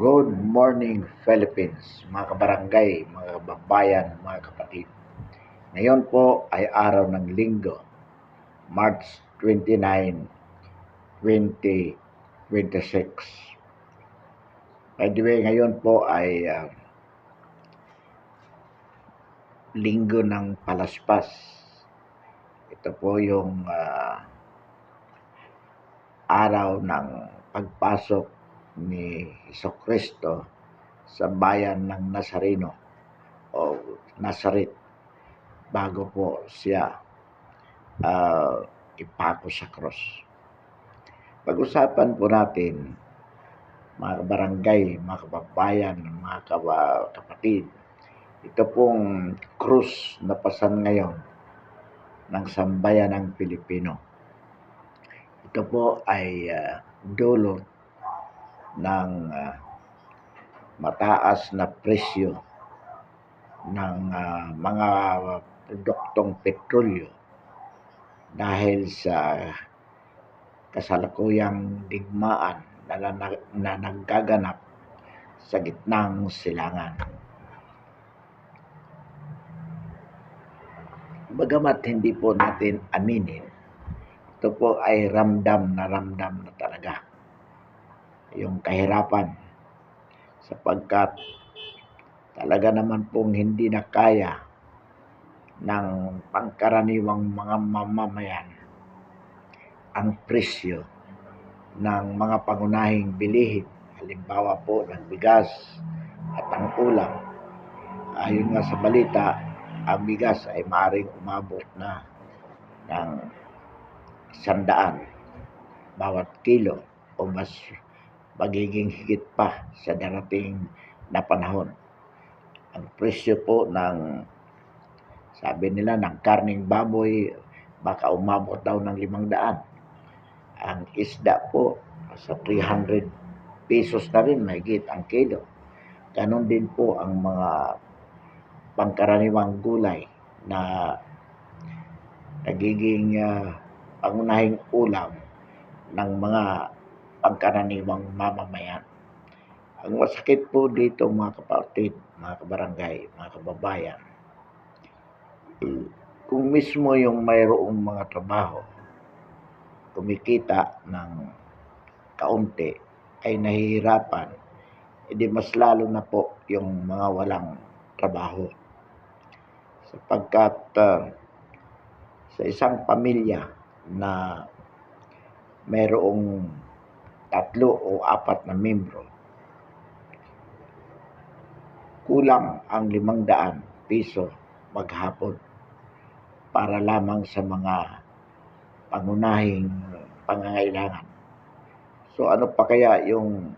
Good morning, Philippines, mga kabarangay, mga kababayan, mga kapatid. Ngayon po ay araw ng Linggo, March 29, 2026. By the way, ngayon po ay Linggo ng Palaspas. Ito po yung araw ng pagpasok ni Jesucristo sa bayan ng Nazareno o Nazaret bago po siya ipako sa cross. Pag-usapan po natin, mga kabarangay, mga kababayan, mga kapatid, ito pong krus na pasan ngayon ng sambayan ng Pilipino. Ito po ay dulot ng mataas na presyo ng mga produktong petrolyo dahil sa kasalukuyang digmaan na naggaganap sa gitnang silangan. Bagamat hindi po natin aminin, ito po ay ramdam na talaga yung kahirapan, sapagkat talaga naman pong hindi na kaya ng pangkaraniwang mga mamamayan ang presyo ng mga pangunahing bilihin, halimbawa po ng bigas at ang ulam. Ayon nga sa balita, ang bigas ay maaaring umabot na ng 100 bawat kilo o mas magiging higit pa sa darating na panahon. Ang presyo po ng, sabi nila, ng karning baboy baka umabot daw ng 500. Ang isda po sa 300 pesos na rin mahigit ang kilo. Ganon din po ang mga pangkaraniwang gulay na nagiging pangunahing ulam ng mga pangkaraniwang mamamayan. Ang masakit po dito, mga kapatid, mga kabarangay, mga kababayan, kung mismo yung mayroong mga trabaho, kumikita ng kaunti, ay nahihirapan, edi mas lalo na po yung mga walang trabaho. Sapagkat sa isang pamilya na mayroong 3 o 4 na membro, kulang ang 500 piso maghapon para lamang sa mga pangunahing pangangailangan. So ano pa kaya yung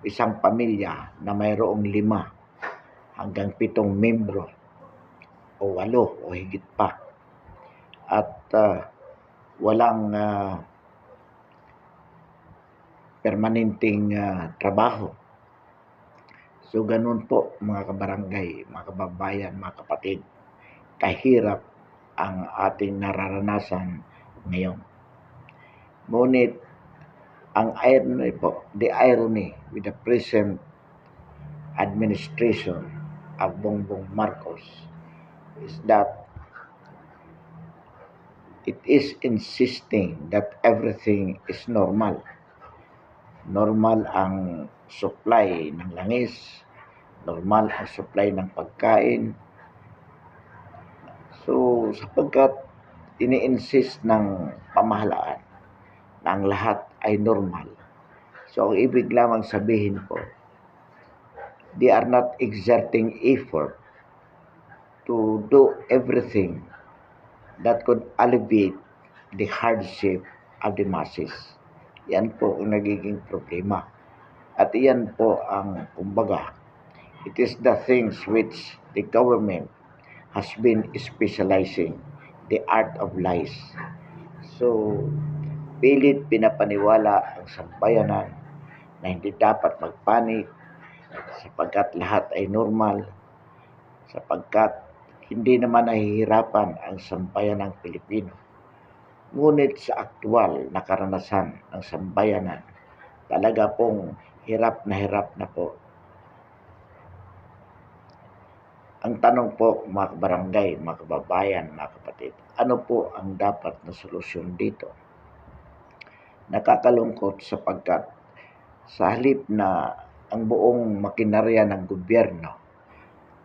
isang pamilya na mayroong 5 hanggang 7 membro o 8 o higit pa at walang permanenteng trabaho. So ganun po, mga kabarangay, mga kababayan, mga kapatid, kahirap ang ating nararanasan ngayon. Ngunit ang irony po, the irony with the present administration of Bongbong Marcos is that it is insisting that everything is normal. Normal ang supply ng langis, normal ang supply ng pagkain. So, sapagkat ini-insist ng pamahalaan na ang lahat ay normal. So, ang ibig lamang sabihin po, they are not exerting effort to do everything that could alleviate the hardship of the masses. Yan po ang nagiging problema. At yan po ang, kumbaga, it is the things which the government has been specializing, the art of lies. So, pilit pinapaniwala ang sambayanan na hindi dapat magpanik sapagkat lahat ay normal, sapagkat hindi naman nahihirapan ang sambayanang Pilipino. Ngunit sa aktwal na karanasan ng sambayanan, talaga pong hirap na po. Ang tanong po mga kabarangay, mga kababayan, mga kapatid, ano po ang dapat na solusyon dito? Nakakalungkot sapagkat sa halip na ang buong makinarya ng gobyerno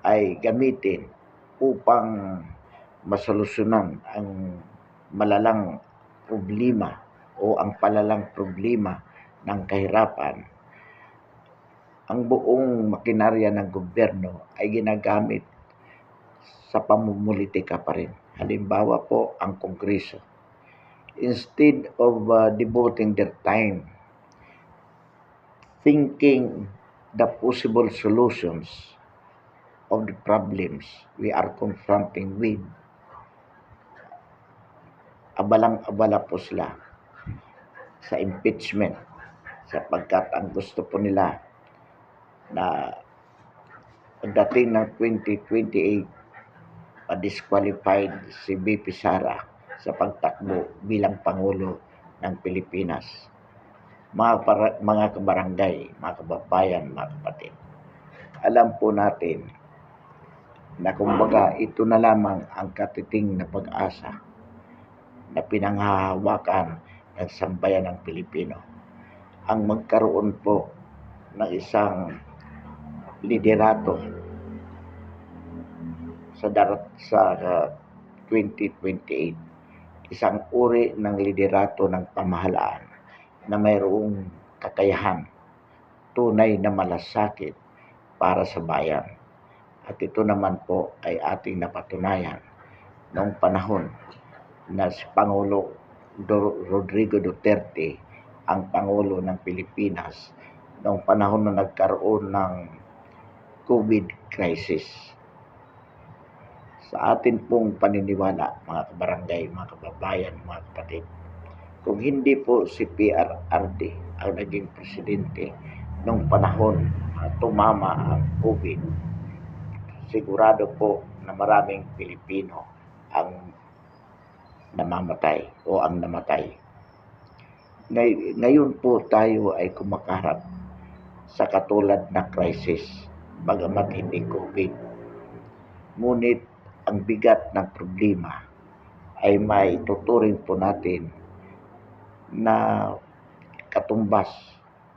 ay gamitin upang masolusyonan ang malalang problema o ang palalang problema ng kahirapan, ang buong makinarya ng gobyerno ay ginagamit sa pamumulitika pa rin. Halimbawa po ang Kongreso. Instead of devoting their time thinking the possible solutions of the problems we are confronting with, abalang-abala po sila sa impeachment sapagkat ang gusto po nila na pagdating ng 2028 disqualified si BP Sara sa pagtakbo bilang Pangulo ng Pilipinas. Mga kabarangay, mga kababayan, mga kapatid, alam po natin na kumbaga ito na lamang ang katiting na pag-asa na pinanghahawakan ng sambayan ng Pilipino. Ang magkaroon po ng isang liderato sa 2028, isang uri ng liderato ng pamahalaan na mayroong kakayahan, tunay na malasakit para sa bayan. At ito naman po ay ating napatunayan noong panahon na si Pangulo Rodrigo Duterte ang Pangulo ng Pilipinas noong panahon na nagkaroon ng COVID crisis. Sa atin pong paniniwala, mga kabarangay, mga kababayan, mga kapatid, kung hindi po si PRRD ang naging presidente noong panahon na tumama ang COVID, sigurado po na maraming Pilipino ang namamatay o ang namatay. Ngayon po tayo ay kumakaharap sa katulad na crisis, bagamat hindi COVID. Ngunit ang bigat ng problema ay may tuturing po natin na katumbas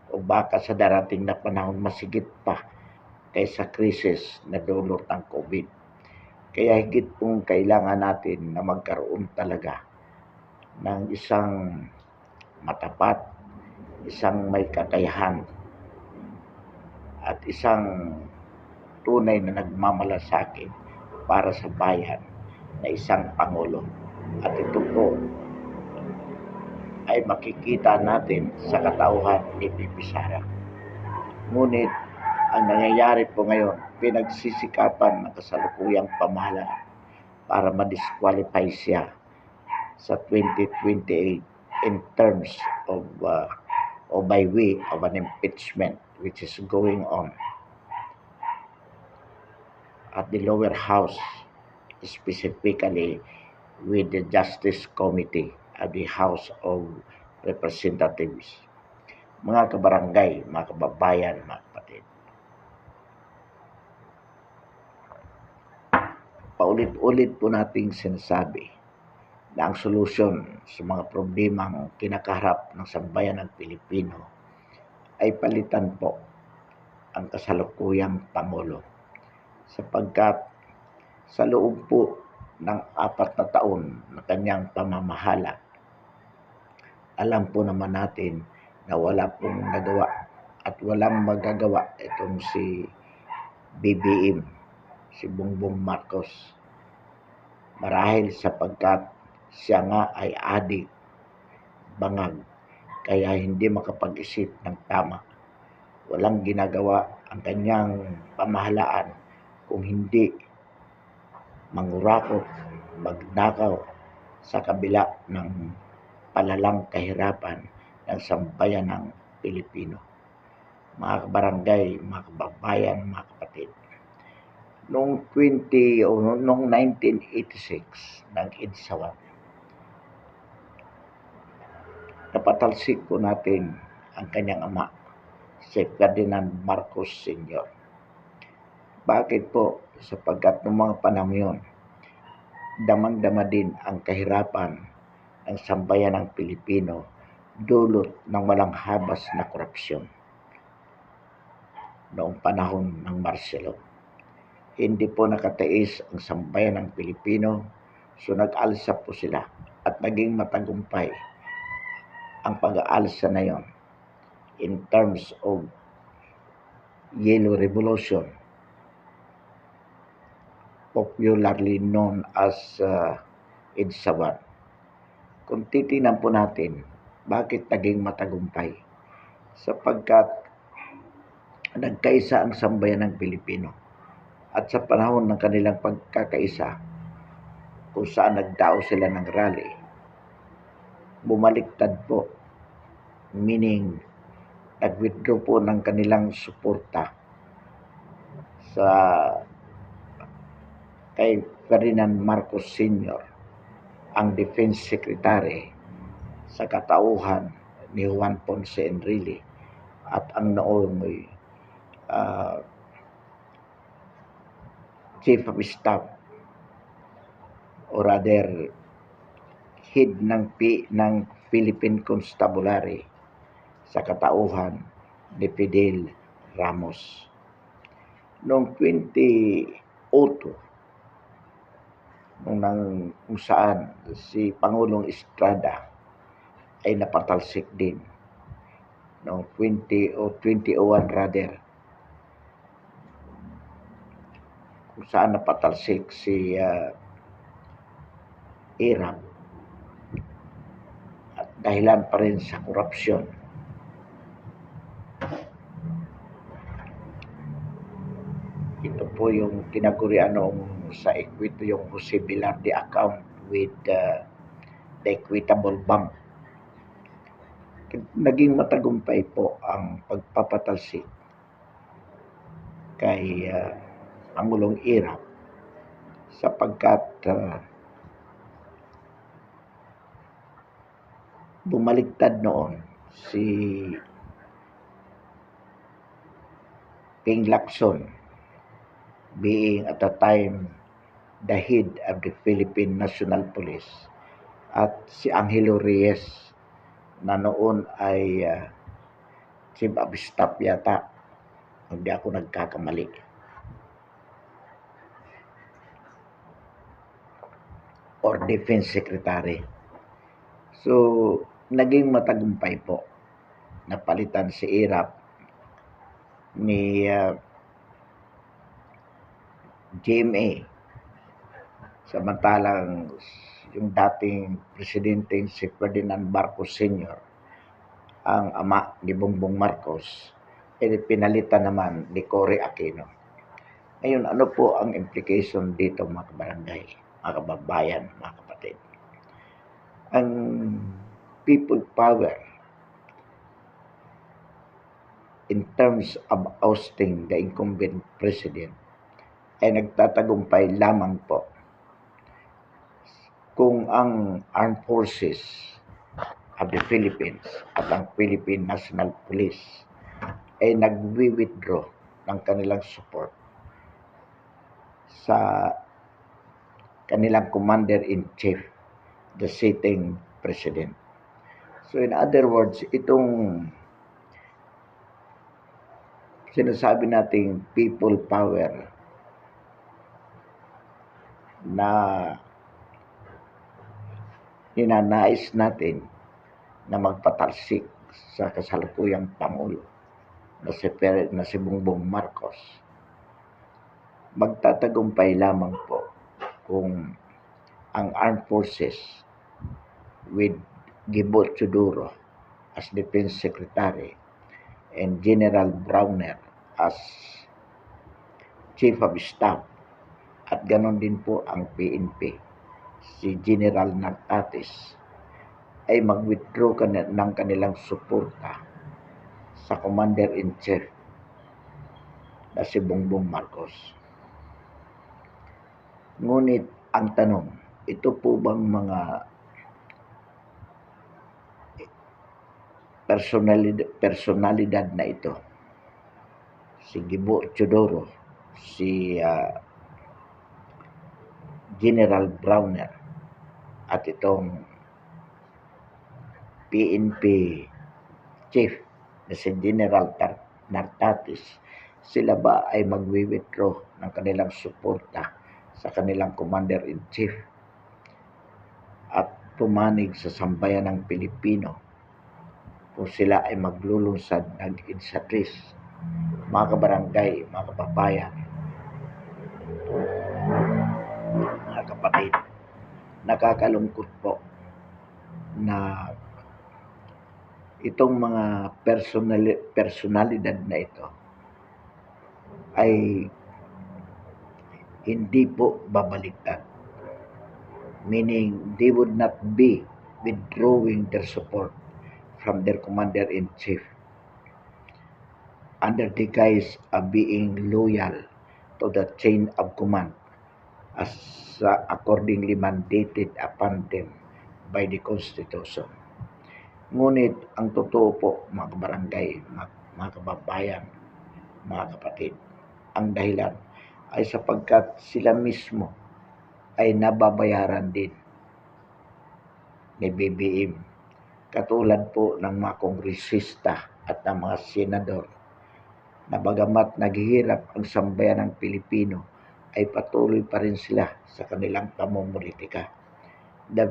o baka sa darating na panahon masigit pa kaysa krisis na dulot ng COVID. Kaya higit pong kailangan natin na magkaroon talaga ng isang matapat, isang may kakayahan, at isang tunay na nagmamalasakit para sa bayan na isang Pangulo. At ito po ay makikita natin sa katauhan ni BP Sara. Ngunit ang nangyayari po ngayon, pinagsisikapan ng kasalukuyang pamahalaan para ma-disqualify siya sa 2028 in terms of or by way of an impeachment which is going on at the lower house, specifically with the Justice Committee at the House of Representatives. Mga kabarangay, mga kababayan, mga kapatid, paulit-ulit po nating sinasabi na ang solusyon sa mga problemang kinakaharap ng sambayan ng Pilipino ay palitan po ang kasalukuyang Pangulo, sapagkat sa loob po ng 4 na taon na kanyang pamamahala, alam po naman natin na wala pong nagawa at walang magagawa itong si BBM, si Bongbong Marcos, marahil sapagkat siya nga ay adik, bangag, kaya hindi makapag-isip ng tama. Walang ginagawa ang kanyang pamahalaan kung hindi mangurakot, magnakaw sa kabila ng palalang kahirapan ng sambayan ng Pilipino. Mga kabarangay, mga kababayan, mga kapatid, noong 1986 ng EDSA, napatalsik po natin ang kanyang ama, si Ferdinand Marcos Sr. Bakit po? Sapagkat noong mga panahon yun, damang-dama din ang kahirapan ng sambayan ng Pilipino dulot ng walang habas na korupsyon noong panahon ng Marcelo. Hindi po nakatiis ang sambayan ng Pilipino, so nag-alsa po sila at naging matagumpay ang pag-aalsa na yon in terms of Yellow Revolution, popularly known as EDSA 1. Kung titingnan po natin, bakit naging matagumpay? Sapagkat nagkaisa ang sambayan ng Pilipino. At sa panahon ng kanilang pagkakaisa, kung saan nagdao sila ng rally, bumaliktad po, meaning nag-withdraw po ng kanilang suporta sa kay Ferdinand Marcos Sr., ang Defense Secretary sa katauhan ni Juan Ponce Enrile at ang noong Chief of Staff or rather head ng Philippine Constabulary sa katauhan ni Fidel Ramos. Noong 2008, kung saan si Pangulong Estrada ay napatalsik din noong 2001 rather, kung saan napatalsik si Irap at dahilan pa rin sa korupsyon. Ito po yung tinagurian noong sa Equito, yung Jose Velarde account with the Equitable Bank. Naging matagumpay po ang pagpapatalsik kay Pangulong Irap sapagkat bumaliktad noon si King Lacson, being at the time the head of the Philippine National Police, at si Angelo Reyes na noon ay Chief of Staff yata, hindi ako nagkakamali. Or Defense Secretary. So, naging matagumpay po. Napalitan si Irap ni GMA. Samantalang yung dating presidente si Ferdinand Marcos Sr., ang ama ni Bongbong Marcos, pinalitan naman ni Cory Aquino. Ngayon, ano po ang implication dito mga kabarangay, mga kababayan, mga kapatid? Ang people power in terms of ousting the incumbent president ay nagtatagumpay lamang po kung ang Armed Forces of the Philippines at ang Philippine National Police ay nagwi-withdraw ng kanilang support sa kanilang commander-in-chief, the sitting president. So in other words, itong sinasabi nating people power na ninanais natin na magpatalsik sa kasalukuyang Pangulo na si Bongbong Marcos, magtatagumpay lamang po kung ang Armed Forces with Gibo Teodoro as Defense Secretary and General Browner as Chief of Staff at ganon din po ang PNP, si General Natatis, ay mag-withdraw ng kanilang suporta sa Commander-in-Chief na si Bongbong Marcos. Ngunit ang tanong, ito po bang mga personalidad na ito si Gibo Chodoro, si General Browner, at itong PNP chief na si General Nartatis, sila ba ay magwi-withdraw ng kanilang suporta sa kanilang Commander-in-Chief at pumanig sa sambayan ng Pilipino kung sila ay maglulunsad ng INSA-TRIS? Mga kabarangay, mga kababayan, mga kapatid, nakakalungkot po na itong mga personalidad na ito ay hindi po babaliktad. Meaning, they would not be withdrawing their support from their Commander-in-Chief under the guise of being loyal to the chain of command as accordingly mandated upon them by the Constitution. Ngunit ang totoo po, mga kabarangay, mga kababayan, mga kapatid, ang dahilan ay sapagkat sila mismo ay nababayaran din ni BBM, katulad po ng mga kongresista at ng mga senador, na bagamat naghihirap ang sambayan ng Pilipino, ay patuloy pa rin sila sa kanilang pamumulitika. The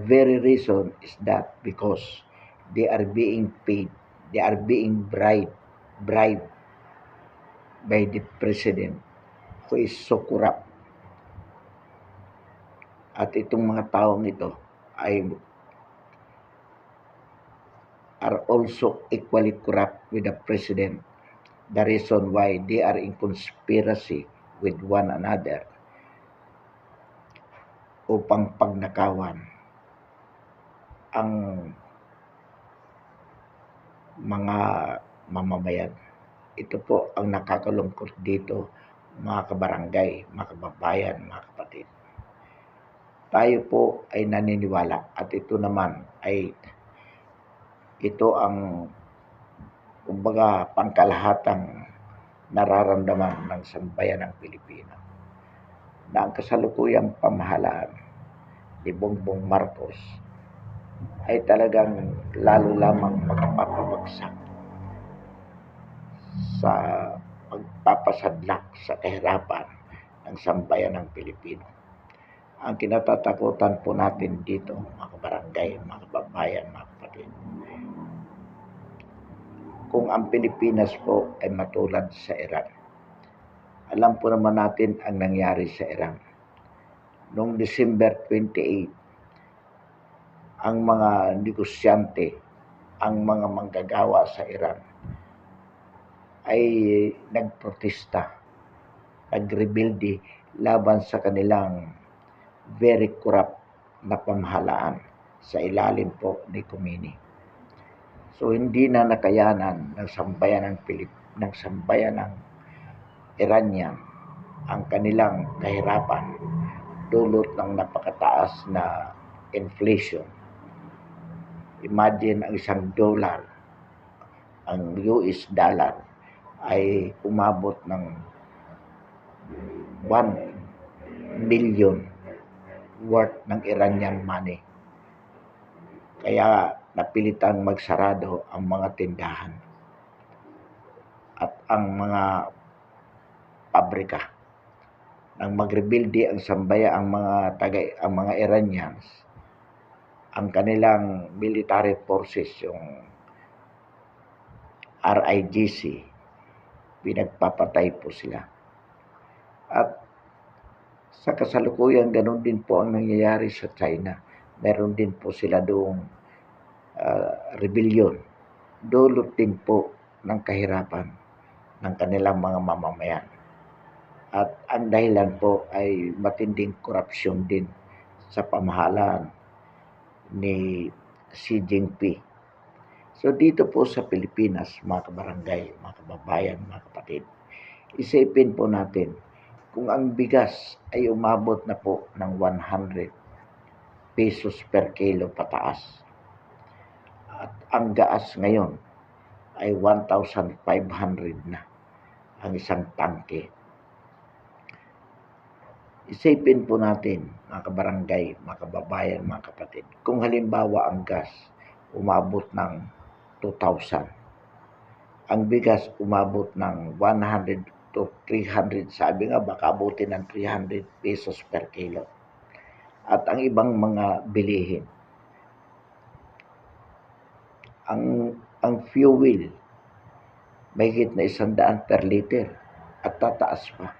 very reason is that because they are being paid, they are being bribed by the president who is so corrupt. At itong mga taong ito ay are also equally corrupt with the president. The reason why they are in conspiracy with one another upang pagnakawan ang mga mamamayan. Ito po ang nakakalungkot dito, mga kabarangay, mga kababayan, mga kapatid. Tayo po ay naniniwala at ito naman ay ang kumbaga pangkalahatang nararamdaman ng sambayan ng Pilipino, na ang kasalukuyang pamahalaan ni Bongbong Marcos ay talagang lalo lamang magpapabagsak sa pagpapasadlak sa kahirapan ng sambayan ng Pilipino. Ang kinatatakutan po natin dito, mga kabarangay, mga kababayan, mga kapatid, kung ang Pilipinas po ay matulad sa Iran. Alam po naman natin ang nangyari sa Iran. Noong December 28, ang mga negosyante, ang mga manggagawa sa Iran ay nagprotesta, nagrebelde laban sa kanilang very corrupt na pamahalaan sa ilalim po ni Khomeini. So hindi na nakayanan ng sambayan ng Iranian ang kanilang kahirapan dulot ng napakataas na inflation. Imagine ang $1, ang US dollar ay umabot ng 1 million worth ng Iranian money. Kaya napilitang magsarado ang mga tindahan at ang mga pabrika. Nang magrebelde ang sambaya ang mga Iranians, ang kanilang military forces, yung RIGC, pinagpapatay po sila. At sa kasalukuyan, ganun din po ang nangyayari sa China. Meron din po sila doong rebellion. Dulot din po ng kahirapan ng kanilang mga mamamayan. At ang dahilan po ay matinding korupsyon din sa pamahalaan ni Xi Jinping. So dito po sa Pilipinas, mga kabarangay, mga kababayan, mga kapatid, isipin po natin kung ang bigas ay umabot na po ng 100 pesos per kilo pataas at ang gaas ngayon ay 1,500 na. ang isang tangke. Isipin po natin, mga kabarangay, mga kababayan, mga kapatid, kung halimbawa ang gas umabot ng 2,000, ang bigas umabot ng 100 to 300, sabi nga baka abutin ng 300 pesos per kilo. At ang ibang mga bilihin, ang fuel, mahigit na 100 per liter at tataas pa.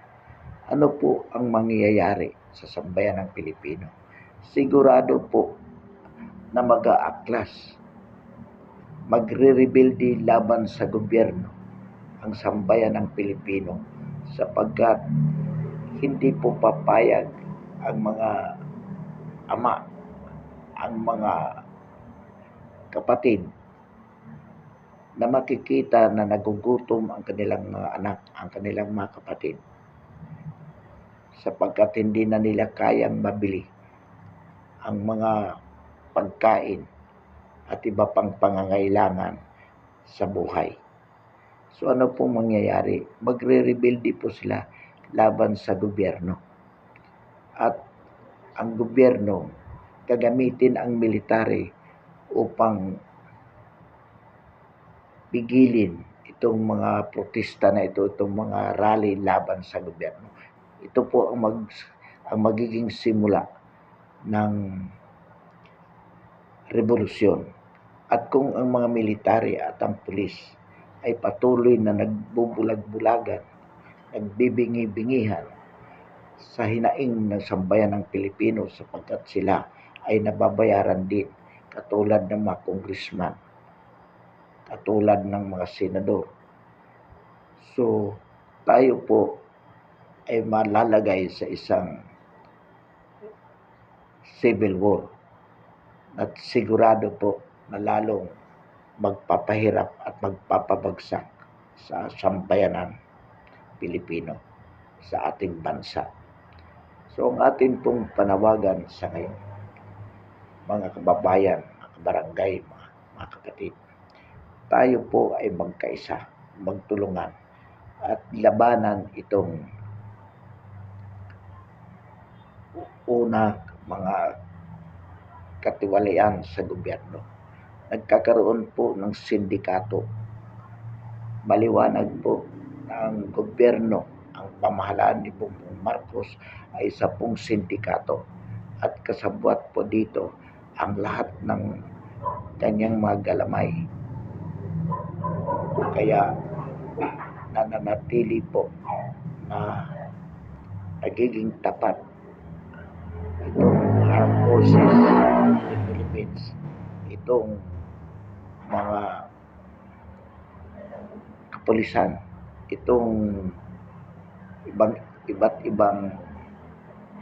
Ano po ang mangyayari sa sambayan ng Pilipino? Sigurado po na mag-aaklas, magre-rebelde laban sa gobyerno ang sambayan ng Pilipino sapagkat hindi po papayag ang mga ama, ang mga kapatid na makikita na nagugutom ang kanilang mga anak, ang kanilang mga kapatid sapagkat hindi na nila kayang mabili ang mga pagkain at iba pang pangangailangan sa buhay. So ano pong mangyayari? Magre-rebelde po sila laban sa gobyerno. At ang gobyerno gagamitin ang military upang pigilin itong mga protesta na ito, itong mga rally laban sa gobyerno. Ito po ang magiging simula ng revolusyon. At kung ang mga military at ang pulis ay patuloy na nagbubulag-bulagan, nagbibingi-bingihan sa hinaing ng sambayan ng Pilipino sapagkat sila ay nababayaran din katulad ng mga congressman, katulad ng mga senador. So, tayo po ay malalagay sa isang civil war at sigurado po na lalong magpapahirap at magpapabagsak sa sambayanan Pilipino sa ating bansa. So ang atin pong panawagan sa ngayon, mga kababayan, mga kabarangay, mga kapatid, tayo po ay magkaisa, magtulungan at labanan itong una, mga katiwalian sa gobyerno. Nagkakaroon po ng sindikato. Maliwanag po na ang gobyerno, ang pamahalaan ni Bongbong Marcos ay isa pong sindikato at kasabwat po dito ang lahat ng kanyang mga galamay. Kaya nananatili po na nagiging tapat itong armed forces ng Philippines, itong mga kapulisan, itong iba't ibang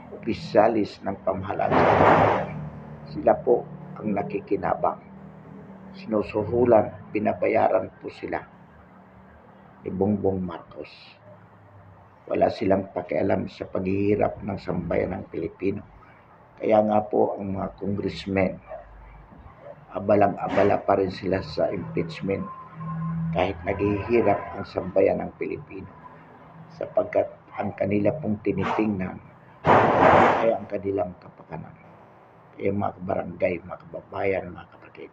opisyalis ng pamahalaan. Sila po ang nakikinabang. Sinusuhulan, pinabayaran po sila ni Bongbong Marcos. Wala silang pakialam sa paghihirap ng sambayan ng Pilipino. Kaya nga po ang mga congressmen, abalang-abala pa rin sila sa impeachment kahit naghihirap ang sambayan ng Pilipino. Sapagkat ang kanila pong tinitingnan ay ang kanilang kapakanan. Kaya mga kabarangay, mga kababayan, mga kapatid,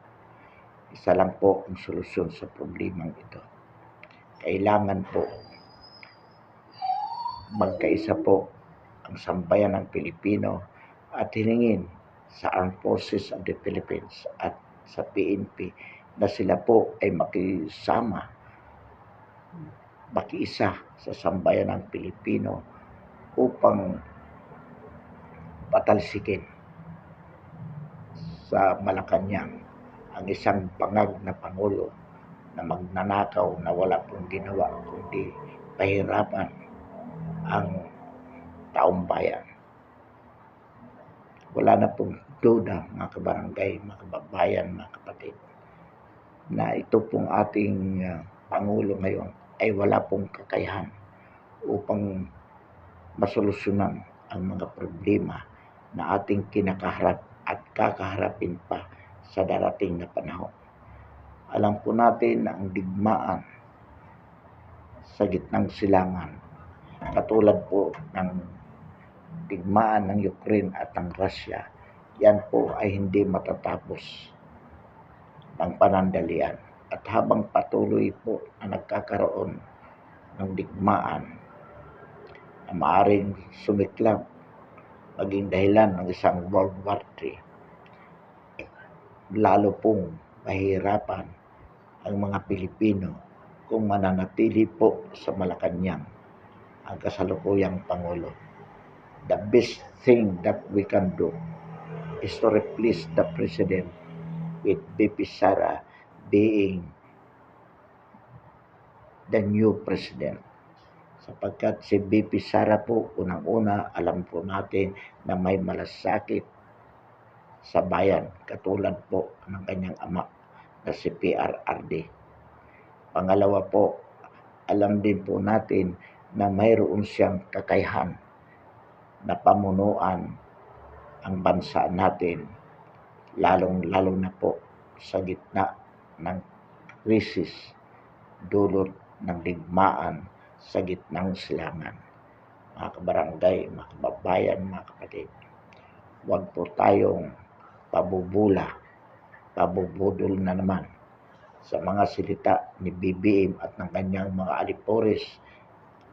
isa lang po ang solusyon sa problemang ito. Kailangan po magkaisa po ang sambayan ng Pilipino at hilingin sa Armed Forces of the Philippines at sa PNP na sila po ay makisama, makiisa sa sambayan ng Pilipino upang patalsikin sa Malacanang ang isang bangag na Pangulo na magnanakaw na wala pong ginawa kundi pahirapan ang taong bayan. Wala na pong duda, mga kabarangay, mga kababayan, mga kapatid, na ito pong ating Pangulo ngayon ay wala pong kakayahan upang masolusyonan ang mga problema na ating kinakaharap at kakaharapin pa sa darating na panahon. Alam po natin na ang digmaan sa gitnang silangan. Katulad po ng digmaan ng Ukraine at ng Russia, yan po ay hindi matatapos ng panandalian. At habang patuloy po na nagkakaroon ng digmaan na maaaring sumiklab maging dahilan ng isang World War III, lalo pong mahirapan ang mga Pilipino kung mananatili po sa Malacanang ang kasalukuyang Pangulo. The best thing that we can do is to replace the President with VP Sara being the new President. Sapagkat si VP Sara po, unang-una, alam po natin na may malasakit sa bayan, katulad po ng kanyang ama na si PRRD. Pangalawa po, alam din po natin na mayroon siyang kakayahan na pamunuan ang bansa natin, lalong-lalo na po sa gitna ng krisis dulot ng digmaan sa gitnang silangan. Mga kabarangay, mga kababayan, mga kapatid, huwag po tayong pabubudol na naman sa mga silita ni BBM at ng kanyang mga alipores,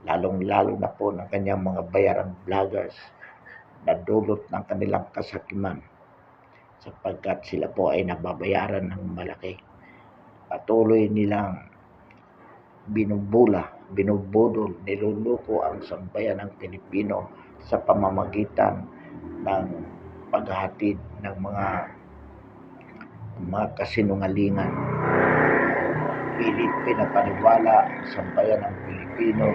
lalong-lalo na po ng kanyang mga bayarang vloggers na dulot ng kanilang kasakiman sapagkat sila po ay nababayaran ng malaki. Patuloy nilang binubudol, niluluko ang sambayan ng Pilipino sa pamamagitan ng paghahatid ng mga kasinungalingan. Pilit pinapaniwala ang sambayan ng Pilipino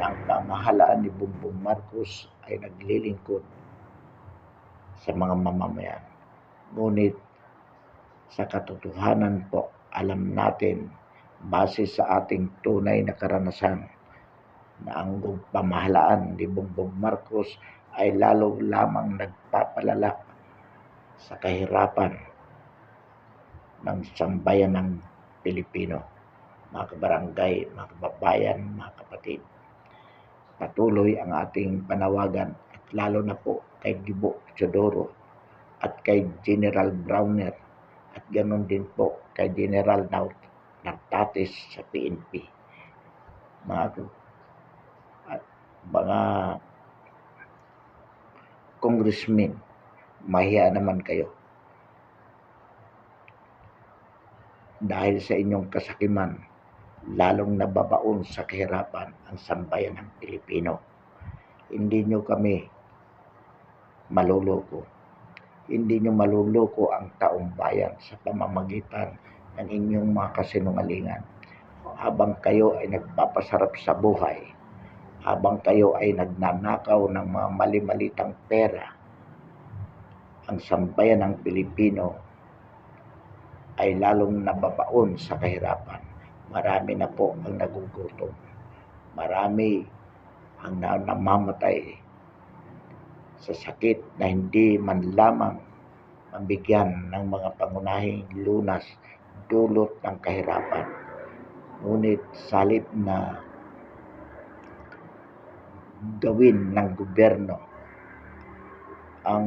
ng pamahalaan ni Bongbong Marcos ay naglilingkod sa mga mamamayan. Ngunit sa katotohanan po, alam natin base sa ating tunay na karanasan na ang pamahalaan ni Bongbong Marcos ay lalo lamang nagpapalala sa kahirapan ng sambayan ng Pilipino. Mga kabarangay, mga kababayan, mga kapatid, patuloy ang ating panawagan at lalo na po kay Gibo Teodoro at kay General Browner at ganoon din po kay General Nartates sa PNP. Mga congressmen, mahiya naman kayo dahil sa inyong kasakiman, lalong nababaon sa kahirapan ang sambayan ng Pilipino. Hindi nyo kami maluloko. Hindi nyo maluloko ang taong bayan sa pamamagitan ng inyong mga kasinungalingan. Habang kayo ay nagpapasarap sa buhay, habang kayo ay nagnanakaw ng mga mali-malitang pera, ang sambayan ng Pilipino ay lalong nababaon sa kahirapan. Marami na po ang nagugutom. Marami ang namamatay sa sakit na hindi man lamang mabigyan ng mga pangunahing lunas dulot ng kahirapan. Ngunit salip na gawin ng gobyerno ang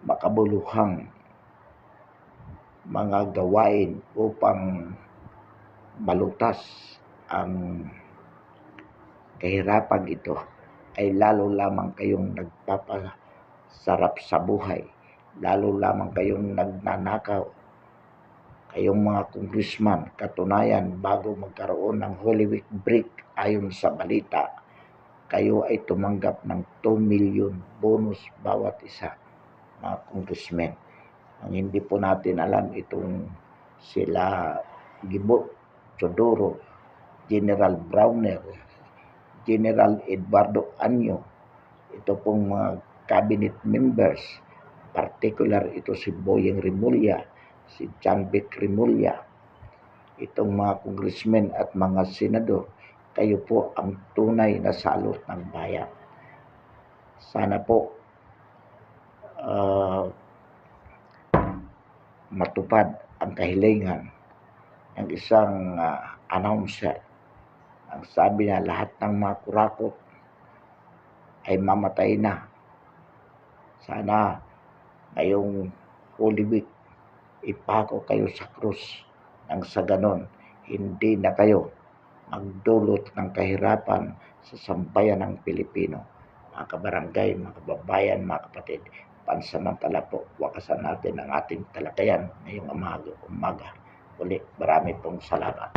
makabuluhang mga gawain upang malutas ang kahirapan ito, ay lalo lamang kayong nagpapasarap sa buhay, lalo lamang kayong nagnanakaw. Kayong mga congressman, katunayan bago magkaroon ng Holy Week break ayon sa balita, kayo ay tumanggap ng 2 million bonus bawat isa, mga congressmen. Ang hindi po natin alam itong sila Gibo Teodoro, General Browner, General Eduardo Anyo, ito pong mga cabinet members, particular ito si Boyeng Rimulya, si John Vic Rimulya, itong mga congressmen at mga senador, kayo po ang tunay na salot ng bayan. Sana po matupad ang kahilingan ng isang announcer Ang sabi na lahat ng mga kurakot ay mamatay na. Sana ngayong Holy Week, ipako kayo sa krus nang sa ganon, hindi na kayo magdulot ng kahirapan sa sambayan ng Pilipino. Mga kabarangay, mga kababayan, mga kapatid, pansamantala po, wakasan natin ang ating talakayan ngayong umaga. Uli, marami pong salamat.